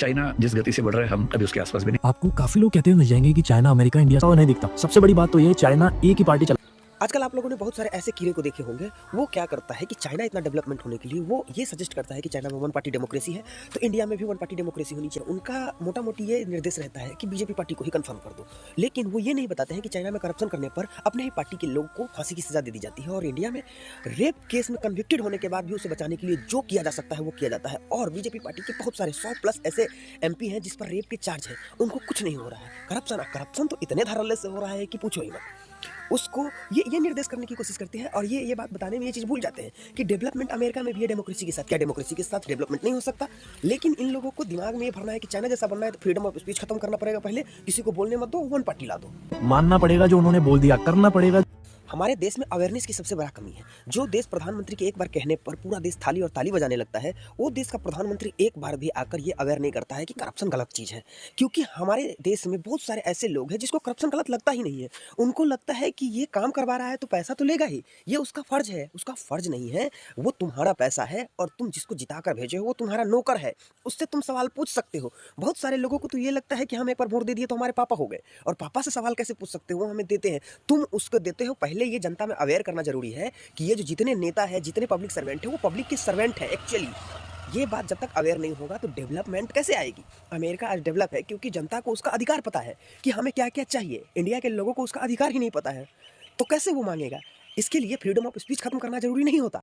China जिस गति से बढ़ रहा है हम अभी उसके आसपास भी नहीं। आपको काफी लोग कहते हुए मिल जाएंगे कि चाइना अमेरिका इंडिया तो नहीं दिखता। सबसे बड़ी बात तो ये चाइना एक ही पार्टी चला। आजकल आप लोगों ने बहुत सारे ऐसे कीड़े को देखे होंगे। वो क्या करता है कि चाइना इतना डेवलपमेंट होने के लिए वो ये सजेस्ट करता है कि चाइना में वन पार्टी डेमोक्रेसी है तो इंडिया में भी वन पार्टी डेमोक्रेसी होनी चाहिए। उनका मोटा मोटी ये निर्देश रहता है कि बीजेपी पार्टी को ही कंफर्म कर दो, लेकिन वो ये नहीं बताते हैं कि चाइना में करप्शन करने पर अपने ही पार्टी के लोग को फांसी की सजा दे दी जाती है और इंडिया में रेप केस में कन्विक्टेड होने के बाद भी उसे बचाने के लिए जो किया जा सकता है वो किया जाता है। और बीजेपी पार्टी के बहुत सारे 100+ ऐसे एमपी हैं जिस पर रेप के चार्ज है, उनको कुछ नहीं हो रहा है। करप्शन तो इतने धड़ल्ले से हो रहा है कि पूछो ही मत। उसको ये निर्देश करने की कोशिश करते हैं और ये बात बताने में ये चीज़ भूल जाते हैं कि डेवलपमेंट अमेरिका में भी है डेमोक्रेसी के साथ। क्या डेमोक्रेसी के साथ डेवलपमेंट नहीं हो सकता? लेकिन इन लोगों को दिमाग में ये भरना है कि चाइना जैसा बनना है तो फ्रीडम ऑफ स्पीच खत्म करना पड़ेगा, पहले किसी को बोलने मत दो, वन पार्टी ला दो। मानना पड़ेगा जो उन्होंने बोल दिया, करना पड़ेगा। हमारे देश में अवेयरनेस की सबसे बड़ा कमी है। जो देश प्रधानमंत्री के एक बार कहने पर पूरा देश थाली और ताली बजाने लगता है, वो देश का प्रधानमंत्री एक बार भी आकर ये अवेयर नहीं करता है कि करप्शन गलत चीज़ है। क्योंकि हमारे देश में बहुत सारे ऐसे लोग हैं जिसको करप्शन गलत लगता ही नहीं है। उनको लगता है कि ये काम करवा रहा है तो पैसा तो लेगा ही, ये उसका फर्ज है। उसका फर्ज नहीं है, वो तुम्हारा पैसा है और तुम जिसको जिता कर भेजे हो वो तुम्हारा नौकर है, उससे तुम सवाल पूछ सकते हो। बहुत सारे लोगों को तो ये लगता है कि हम एक बार वोट दे दिए तो हमारे पापा हो गए, और पापा से सवाल कैसे पूछ सकते हो, वो हमें देते हैं, तुम उसको देते हो। पहले ये जनता में अवेयर करना जरूरी है कि ये जो जितने नेता है, जितने पब्लिक सर्वेंट है, वो पब्लिक के सर्वेंट है एक्चुअली। ये बात जब तक अवेयर नहीं होगा तो डेवलपमेंट कैसे आएगी? अमेरिका आज डेवलप है क्योंकि जनता को उसका अधिकार पता है कि हमें क्या क्या चाहिए। इंडिया के लोगों को उसका अधिकार ही नहीं पता है, तो कैसे वो मांगेगा? इसके लिए फ्रीडम ऑफ स्पीच खत्म करना जरूरी नहीं होता।